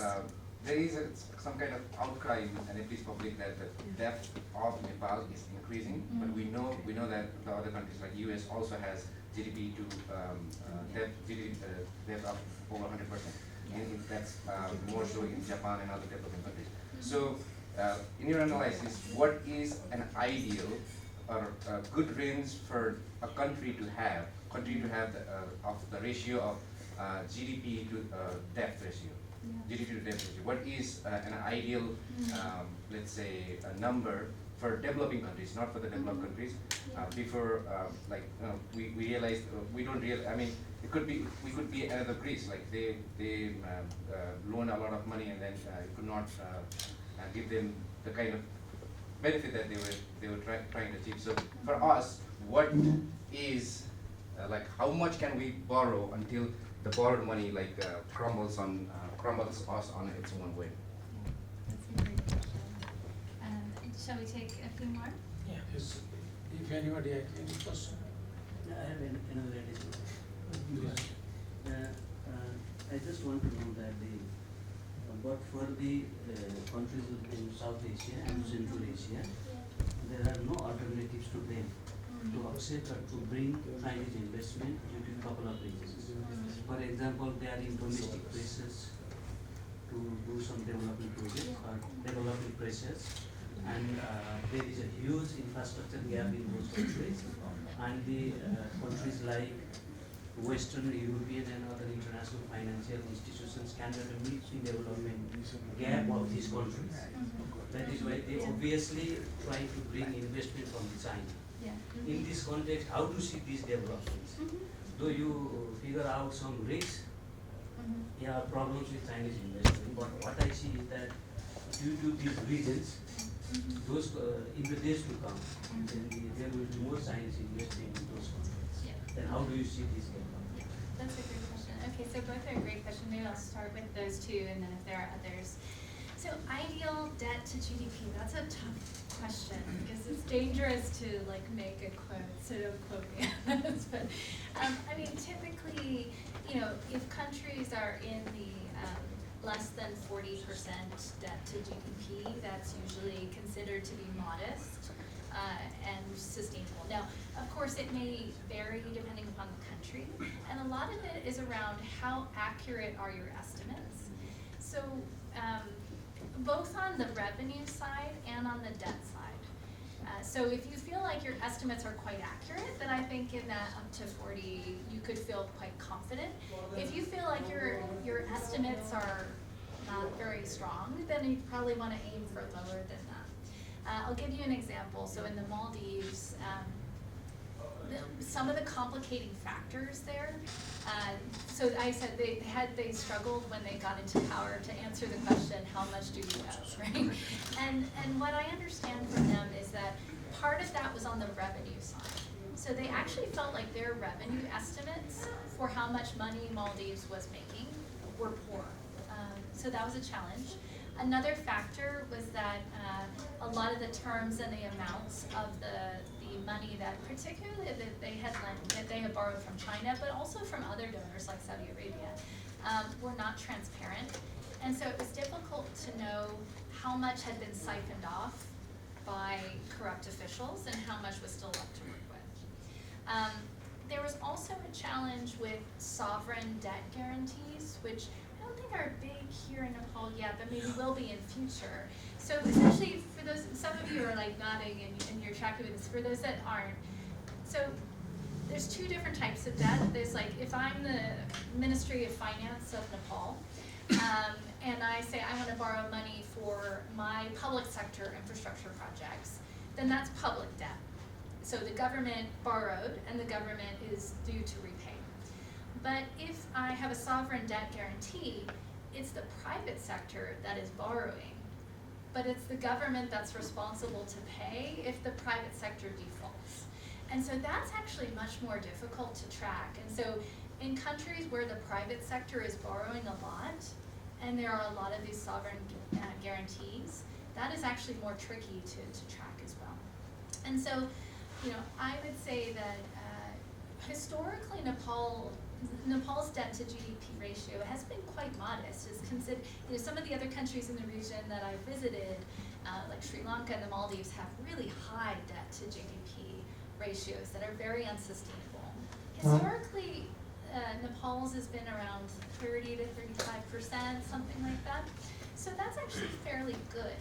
there is some kind of outcry, and at least public, that the debt of Nepal is increasing, but we know that the other countries like US also has GDP to debt of over 100%. And that's more so in Japan and other developing countries. So, in your analysis, what is an ideal or a good range for a country to have of the ratio of GDP to debt ratio? GDP to debt ratio. What is an ideal, let's say, a number for developing countries, not for the developed countries? Before, we realized we don't realize. I mean, we could be another Greece. Like they loan a lot of money and then it could not give them the kind of benefit that they were trying to achieve. So for us, what is how much can we borrow until the borrowed money crumbles us on its own way? That's a great question. Shall we take a few more? Yeah. If anybody has any question. I have another additional. Please. I just want to know that but for the countries in South Asia and Central Asia, there are no alternatives to them to accept or to bring Chinese investment due to a couple of reasons. For example, they are in domestic pressures to do some development projects or development pressures, and there is a huge infrastructure gap in those countries, and the countries like Western European and other international financial institutions cannot meet the development gap of these countries. That is why they obviously try to bring investment from China. Yeah. In this context, how to see these developments? Though you figure out some risks, there are problems with Chinese investment, but what I see is that due to these reasons, those in the days to come, there will be more Chinese investing in those countries. Yeah. Then how do you see this development? That's a great question. Okay, so both are great questions. Maybe I'll start with those two, and then if there are others. So ideal debt to GDP, that's a tough question because it's dangerous to make a quote, so don't quote me on this. But I mean, typically, if countries are in the less than 40% debt to GDP, that's usually considered to be modest and sustainable. Now, of course, it may vary depending upon the country, and a lot of it is around how accurate are your estimates. So both on the revenue side and on the debt side. So if you feel like your estimates are quite accurate, then I think in that up to 40, you could feel quite confident. If you feel like your estimates are not very strong, then you probably want to aim for lower than that. I'll give you an example. So in the Maldives, some of the complicating factors there. So I said they struggled when they got into power to answer the question, how much do you owe, right? And what I understand from them is that part of that was on the revenue side. So they actually felt like their revenue estimates for how much money Maldives was making were poor. So that was a challenge. Another factor was that a lot of the terms and the amounts of the money that particularly that they had borrowed from China, but also from other donors like Saudi Arabia, were not transparent. And so it was difficult to know how much had been siphoned off by corrupt officials and how much was still left to work with. There was also a challenge with sovereign debt guarantees, which I don't think are big here in Nepal yet, but maybe will be in future. So essentially, for those, some of you are like nodding and you're tracking with this, for those that aren't, so there's two different types of debt. There's like, if I'm the Ministry of Finance of Nepal, and I say I want to borrow money for my public sector infrastructure projects, then that's public debt. So the government borrowed and the government is due to repay. But if I have a sovereign debt guarantee, it's the private sector that is borrowing, but it's the government that's responsible to pay if the private sector defaults. And so that's actually much more difficult to track. And so in countries where the private sector is borrowing a lot, and there are a lot of these sovereign guarantees, that is actually more tricky to track as well. And so, you know, I would say that historically Nepal's debt to GDP ratio has been quite modest. It's considered, you know, some of the other countries in the region that I visited, like Sri Lanka and the Maldives, have really high debt to GDP ratios that are very unsustainable. Historically, Nepal's has been around 30 to 35%, something like that. So that's actually fairly good.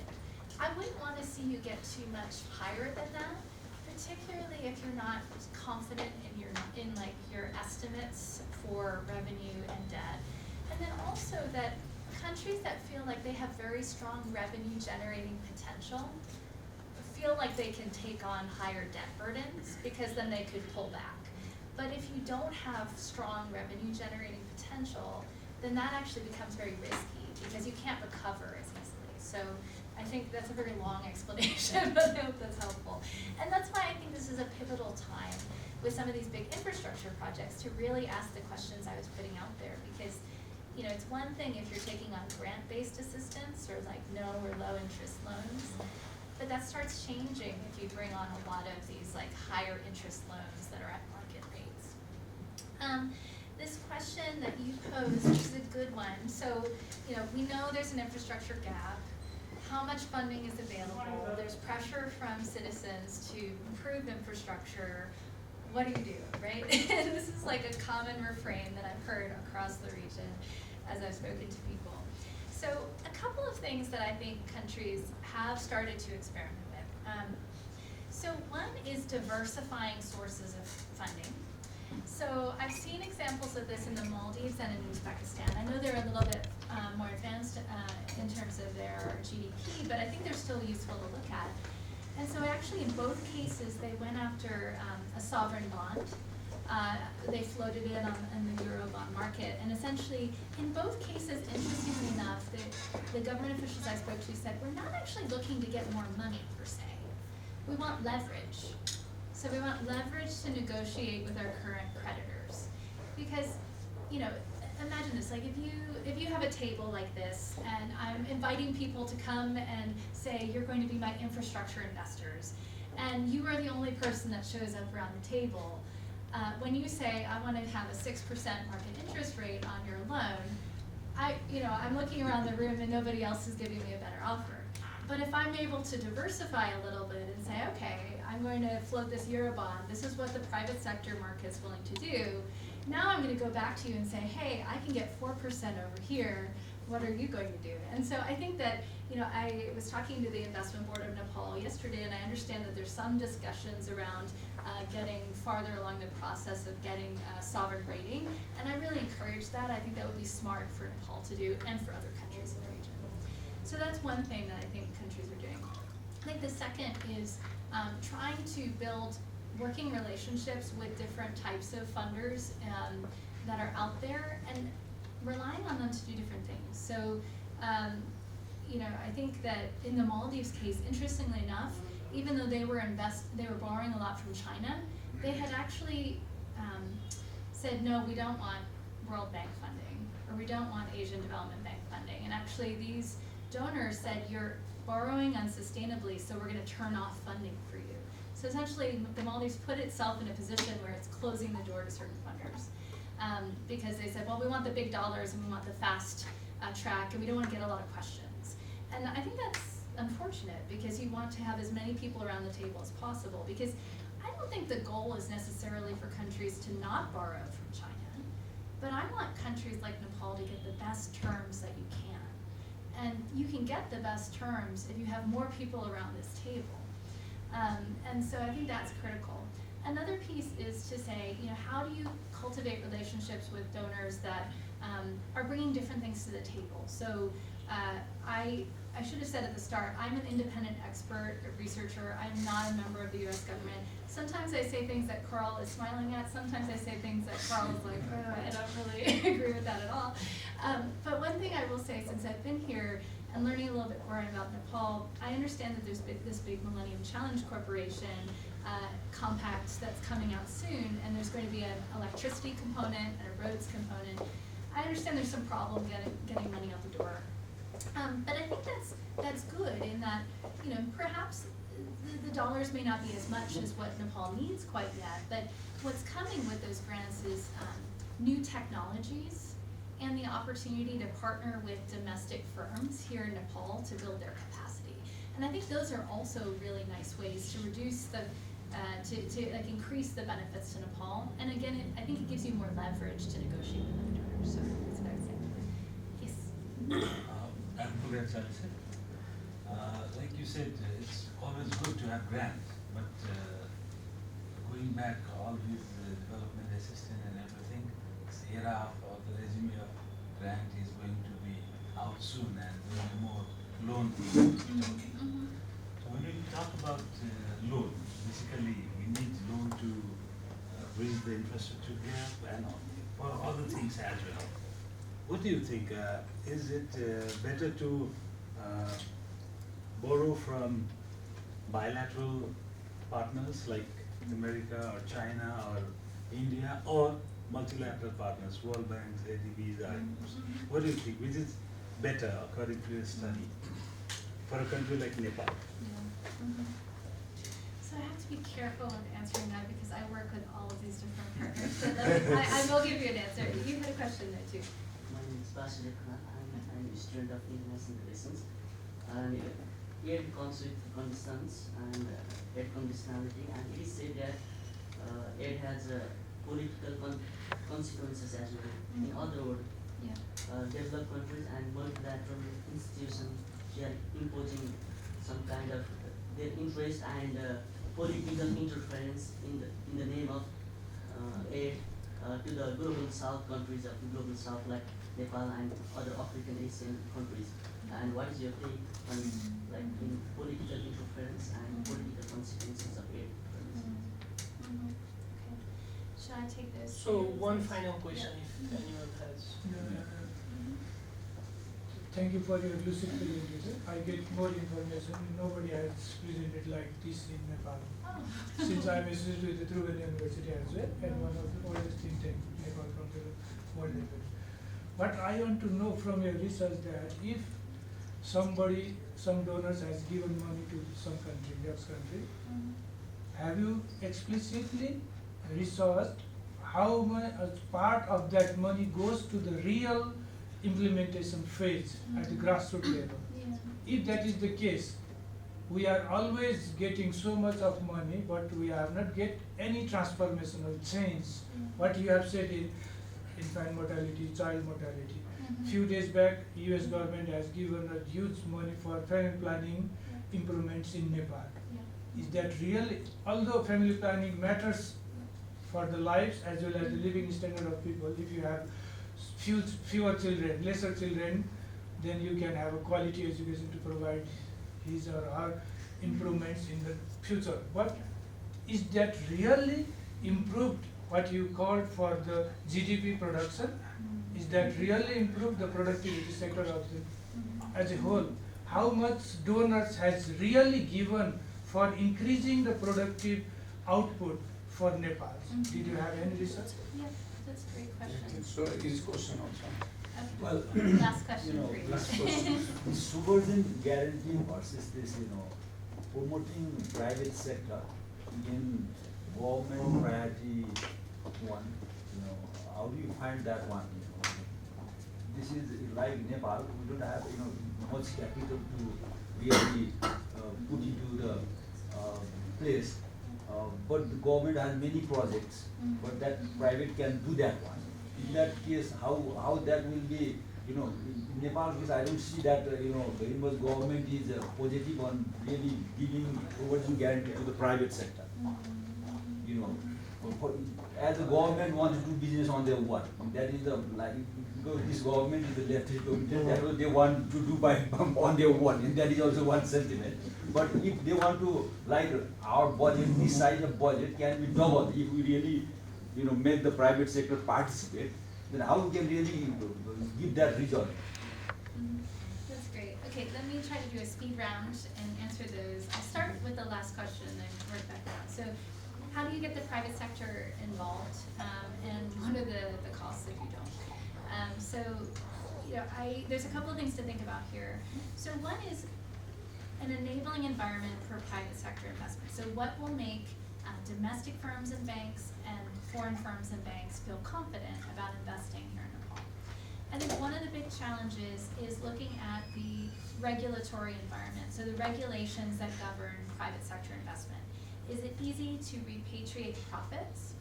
I wouldn't want to see you get too much higher than that, particularly if you're not confident in your estimates for revenue and debt. And then also that countries that feel like they have very strong revenue generating potential feel like they can take on higher debt burdens because then they could pull back. But if you don't have strong revenue generating potential, then that actually becomes very risky because you can't recover as easily. So I think that's a very long explanation, but I hope that's helpful. And that's why I think this is a pivotal time with some of these big infrastructure projects to really ask the questions I was putting out there, because you know, it's one thing if you're taking on grant-based assistance or like no or low interest loans, but that starts changing if you bring on a lot of these like higher interest loans that are at market rates. This question that you posed, which is a good one. So, you know, we know there's an infrastructure gap. How much funding is available? There's pressure from citizens to improve infrastructure. What do you do, right? And this is like a common refrain that I've heard across the region as I've spoken to people. So a couple of things that I think countries have started to experiment with. So one is diversifying sources of funding. So I've seen examples of this in the Maldives and in Uzbekistan. I know they're a little bit more advanced in terms of their GDP, but I think they're still useful to look at. And so actually in both cases, they went after a sovereign bond. They floated it on the Eurobond market. And essentially, in both cases, interestingly enough, the government officials I spoke to said, we're not actually looking to get more money per se. We want leverage. So we want leverage to negotiate with our current creditors. Because, you know, imagine this, like if you have a table like this and I'm inviting people to come and say you're going to be my infrastructure investors, and you are the only person that shows up around the table, when you say I want to have a 6% market interest rate on your loan, I'm looking around the room and nobody else is giving me a better offer. But if I'm able to diversify a little bit and say, okay, I'm going to float this Eurobond, this is what the private sector market's willing to do, now I'm going to go back to you and say, hey, I can get 4% over here, what are you going to do? And so I think that, you know, I was talking to the Investment Board of Nepal yesterday, and I understand that there's some discussions around getting farther along the process of getting sovereign rating, and I really encourage that. I think that would be smart for Nepal to do and for other countries in the region. So that's one thing that I think countries are doing. I think the second is trying to build working relationships with different types of funders that are out there and relying on them to do different things. So, you know, I think that in the Maldives case, interestingly enough, even though they were borrowing a lot from China, they had actually said, no, we don't want World Bank funding, or we don't want Asian Development Bank funding. And actually these donors said, you're borrowing unsustainably, so we're going to turn off funding for you. So essentially, the Maldives put itself in a position where it's closing the door to certain funders because they said, well, we want the big dollars and we want the fast track and we don't want to get a lot of questions. And I think that's unfortunate because you want to have as many people around the table as possible. Because I don't think the goal is necessarily for countries to not borrow from China, but I want countries like Nepal to get the best terms that you can. And you can get the best terms if you have more people around this table. And so I think that's critical. Another piece is to say, how do you cultivate relationships with donors that are bringing different things to the table? So I should have said at the start, I'm an independent expert, a researcher. I'm not a member of the US government. Sometimes I say things that Carl is smiling at. Sometimes I say things that Carl is like, oh, I don't really agree with that at all. But one thing I will say, since I've been here and learning a little bit more about Nepal, I understand that there's this big Millennium Challenge Corporation compact that's coming out soon, and there's going to be an electricity component and a roads component. I understand there's some problem getting money out the door. But I think that's good in that, perhaps the dollars may not be as much as what Nepal needs quite yet, but what's coming with those grants is new technologies and the opportunity to partner with domestic firms here in Nepal to build their capacity. And I think those are also really nice ways to reduce the, to increase the benefits to Nepal. And again, I think it gives you more leverage to negotiate with other donors. So that's what I would say. Yes. I'm congratulations. Like you said, it's always good to have grants, but going back all with development assistance and everything, this era of the regime of grant is going to be out soon, and there will be more loan talking. So when we talk about loan, basically we need loan to bridge the infrastructure gap and for other things as well. What do you think? Is it better to borrow from bilateral partners like America or China or India, or multilateral partners, World Bank, ADBs, IMFs? What do you think? Which is better according to your study for a country like Nepal? So I have to be careful when answering that because I work with all of these different partners. So I will give you an answer. You had a question there too. My name is Basil Khan. I'm a student of international relations. And aid comes with conditions and aid conditionality, and it is said that aid has political consequences as well. In other words, developed countries and multilateral institutions, they are imposing some kind of their interest and political interference in the name of aid to the global south countries of the global south like Nepal and other African Asian countries. And what is your take on like in political interference and political consequences of aid? Okay. Should I take this? So one final question, if anyone has. Thank you for your lucid presentation. I get more information. Nobody has presented like this in Nepal. Oh. Since I'm associated with the Trivandrum University as well, and one of the oldest think tank in Nepal from the world level. But I want to know from your research that if some donors has given money to some country, next country, have you explicitly researched how much part of that money goes to the real implementation phase at the grassroots level? If that is the case, we are always getting so much of money, but we have not get any transformational change. What you have said in infant mortality, child mortality. Few days back, US government has given a huge money for family planning improvements in Nepal. Is that really, although family planning matters for the lives as well as the living standard of people, if you have fewer children, lesser children, then you can have a quality education to provide his or her improvements in the future. But is that really improved what you called for the GDP production? Is that really improved the productivity sector of the, as a whole? How much donors has really given for increasing the productive output for Nepal? Did you have any research? Yeah, that's a great question. So his question also. Well, Last question for you. last question. The supervision guarantee versus this, promoting private sector in government priority one, how do you find that one? This is like Nepal, we don't have, much capital to really place, but the government has many projects, but that private can do that one. In that case, how that will be, you know, in Nepal case, I don't see that, you know, very much government is positive on really giving providing guarantee to the private sector. You know, as the government wants to do business on their own, that is the, like, because this government is the leftist government, that's what they want to do by on their own, and that is also one sentiment. But if they want to, like, our budget, this size of budget can be doubled if we really, you know, make the private sector participate, then how we can really give that result? That's great. Okay, let me try to do a speed round and answer those. I'll start with the last question and then work back down. So, how do you get the private sector involved? And what are the costs if you don't? So, you know, there's a couple of things to think about here. So one is an enabling environment for private sector investment. So what will make domestic firms and banks and foreign firms and banks feel confident about investing here in Nepal? I think one of the big challenges is looking at the regulatory environment, so the regulations that govern private sector investment. Is it easy to repatriate profits?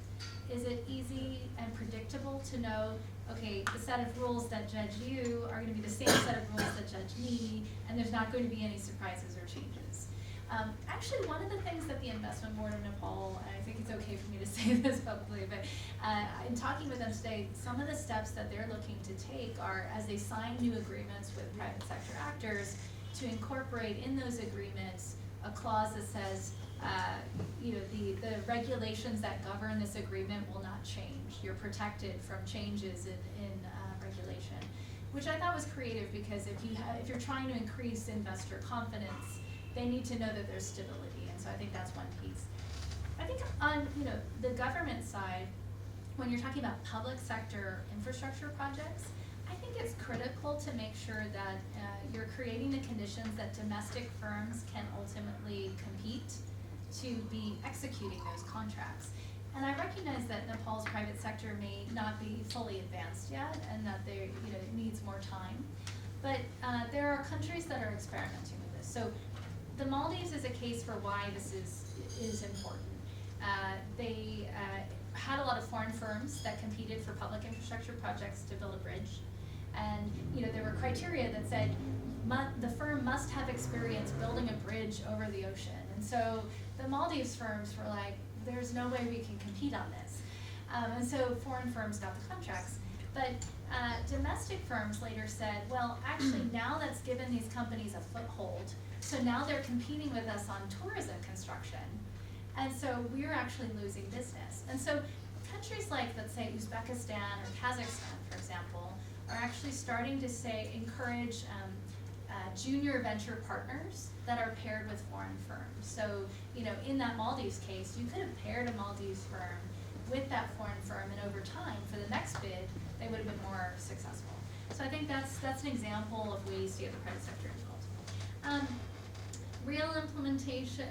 Is it easy and predictable to know, okay, the set of rules that judge you are going to be the same set of rules that judge me, and there's not going to be any surprises or changes? Actually, one of the things that the Investment Board of Nepal, and I think it's okay for me to say this publicly, but in talking with them today, some of the steps that they're looking to take are, as they sign new agreements with private sector actors, to incorporate in those agreements a clause that says, you know, the regulations that govern this agreement will not change. You're protected from changes in regulation, which I thought was creative, because if you're trying to increase investor confidence, they need to know that there's stability, and so I think that's one piece. I think on, you know, the government side, when you're talking about public sector infrastructure projects, I think it's critical to make sure that you're creating the conditions that domestic firms can ultimately compete to be executing those contracts. And I recognize that Nepal's private sector may not be fully advanced yet, and that there, you know, it needs more time. But there are countries that are experimenting with this. So the Maldives is a case for why this is important. They had a lot of foreign firms that competed for public infrastructure projects to build a bridge. And, you know, there were criteria that said the firm must have experience building a bridge over the ocean. And so the Maldives firms were like, there's no way we can compete on this. And so foreign firms got the contracts. But domestic firms later said, well, actually, now that's given these companies a foothold. So now they're competing with us on tourism construction. And so we're actually losing business. And so countries like, let's say, Uzbekistan or Kazakhstan, for example, are actually starting to encourage junior venture partners that are paired with foreign firms. So, you know, in that Maldives case, you could have paired a Maldives firm with that foreign firm, and over time, for the next bid, they would have been more successful. So I think that's an example of ways to get the private sector involved. Real implementation,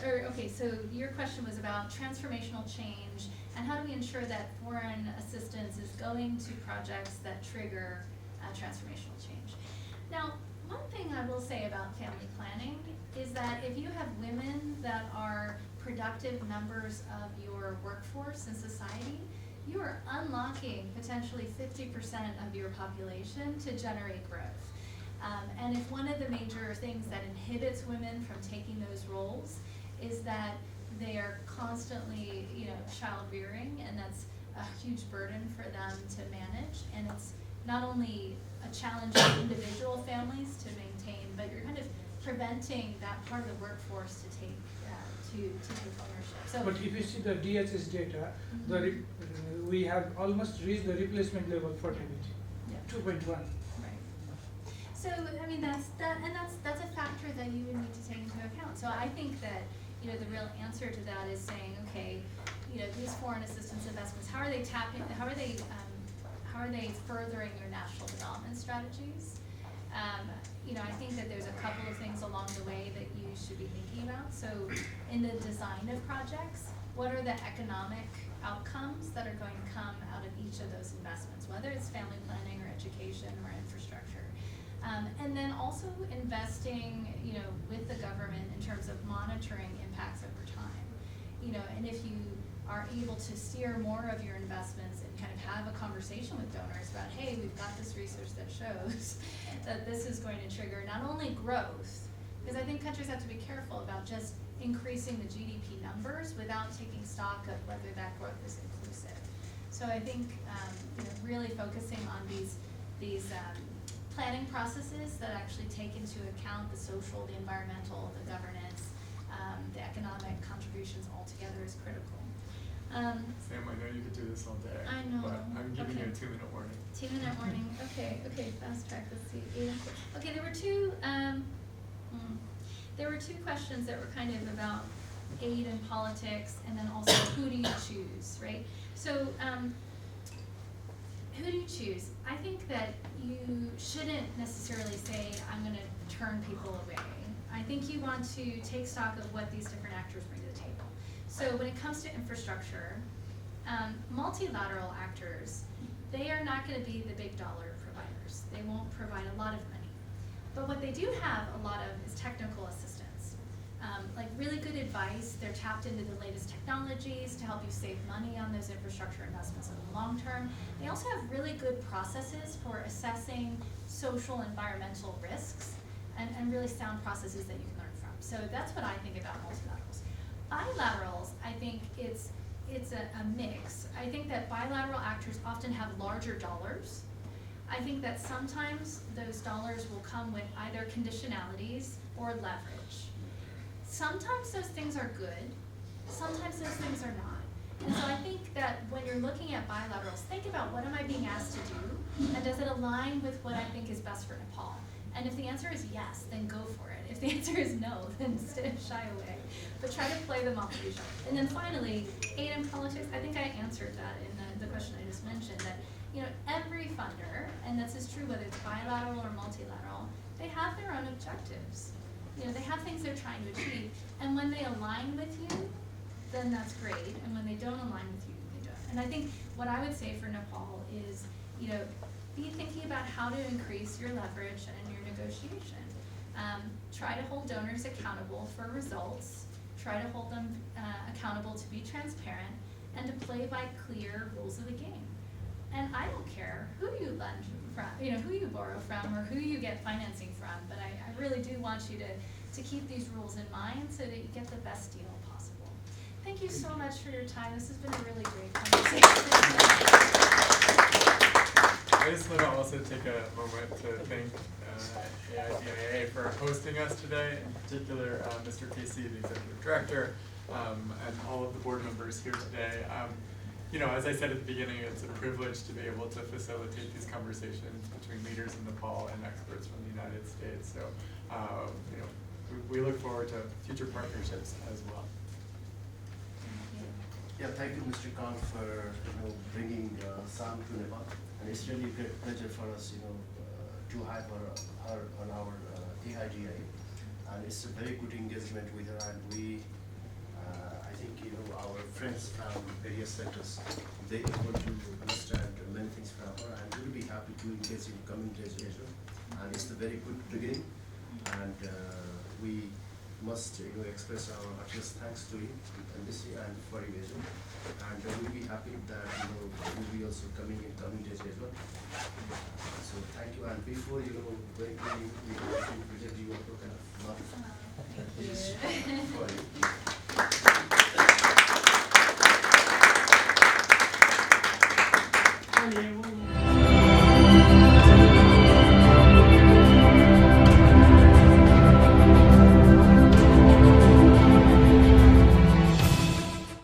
so your question was about transformational change, and how do we ensure that foreign assistance is going to projects that trigger transformational change. Now, one thing I will say about family planning is that if you have women that are productive members of your workforce and society, you are unlocking potentially 50% of your population to generate growth. And if one of the major things that inhibits women from taking those roles is that they are constantly, you know, child rearing, and that's a huge burden for them to manage, and it's not only a challenge for individual families to maintain, but you're kind of preventing that part of the workforce to take ownership. So, but if you see the DHS data, we have almost reached the replacement level fertility, 2.1. Right. So I mean that's a factor that you would need to take into account. So I think that, you know, the real answer to that is saying, okay, you know, these foreign assistance investments, how are they furthering your national development strategies? You know, I think that there's a couple of things along the way that you should be thinking about. So in the design of projects, what are the economic outcomes that are going to come out of each of those investments, whether it's family planning or education or infrastructure? And then also investing, you know, with the government in terms of monitoring impacts over time. and if you are able to steer more of your investments and kind of have a conversation with donors about, hey, we've got this research that shows that this is going to trigger not only growth, because I think countries have to be careful about just increasing the GDP numbers without taking stock of whether that growth is inclusive. So I think really focusing on these planning processes that actually take into account the social, the environmental, the governance, the economic contributions all together is critical. Sam, I know you could do this all day. I know. But I'm giving you a Okay. 2-minute warning. 2-minute warning. Okay, fast track. Let's see. Okay, there were two questions that were kind of about aid and politics, and then also who do you choose, right? So, who do you choose? I think that you shouldn't necessarily say, I'm going to turn people away. I think you want to take stock of what these different actors bring to the table. So when it comes to infrastructure, multilateral actors, they are not going to be the big dollar providers. They won't provide a lot of money. But what they do have a lot of is technical assistance. Like really good advice. They're tapped into the latest technologies to help you save money on those infrastructure investments in the long term. They also have really good processes for assessing social, environmental risks, and really sound processes that you can learn from. So that's what I think about multilaterals. Bilaterals, I think it's a mix. I think that bilateral actors often have larger dollars. I think that sometimes those dollars will come with either conditionalities or leverage. Sometimes those things are good, sometimes those things are not. And so I think that when you're looking at bilaterals, think about what am I being asked to do, and does it align with what I think is best for Nepal? And if the answer is yes, then go for it. If the answer is no, then shy away. But try to play them off of each other. And then finally, aid and politics, I think I answered that in the question I just mentioned, that every funder, and this is true whether it's bilateral or multilateral, they have their own objectives. They have things they're trying to achieve. And when they align with you, then that's great. And when they don't align with you, they don't. And I think what I would say for Nepal is, be thinking about how to increase your leverage and your negotiation. Try to hold donors accountable for results. Try to hold them accountable to be transparent and to play by clear rules of the game. And I don't care who you lend from, who you borrow from or who you get financing from, but I really do want you to keep these rules in mind so that you get the best deal possible. Thank you so much for your time. This has been a really great conversation. I just want to also take a moment to thank AidData for hosting us today, in particular Mr. Casey, the Executive Director, and all of the board members here today. As I said at the beginning, it's a privilege to be able to facilitate these conversations between leaders in Nepal and experts from the United States. So, we look forward to future partnerships as well. Yeah, thank you, Mr. Khan, for bringing Sam to Nepal, and it's really a great pleasure for us, to have her on our AIGI, and it's a very good engagement with her, and we. I think our friends from various sectors, they able to understand many things from her, and we'll be happy to engage in communities as well. And it's a very good beginning, and we must express our utmost thanks to you and this and for you as well. And we'll be happy that we'll be also coming in communities as well. So thank you. And before going to you, we want to present you a token of love. Thank you. For you.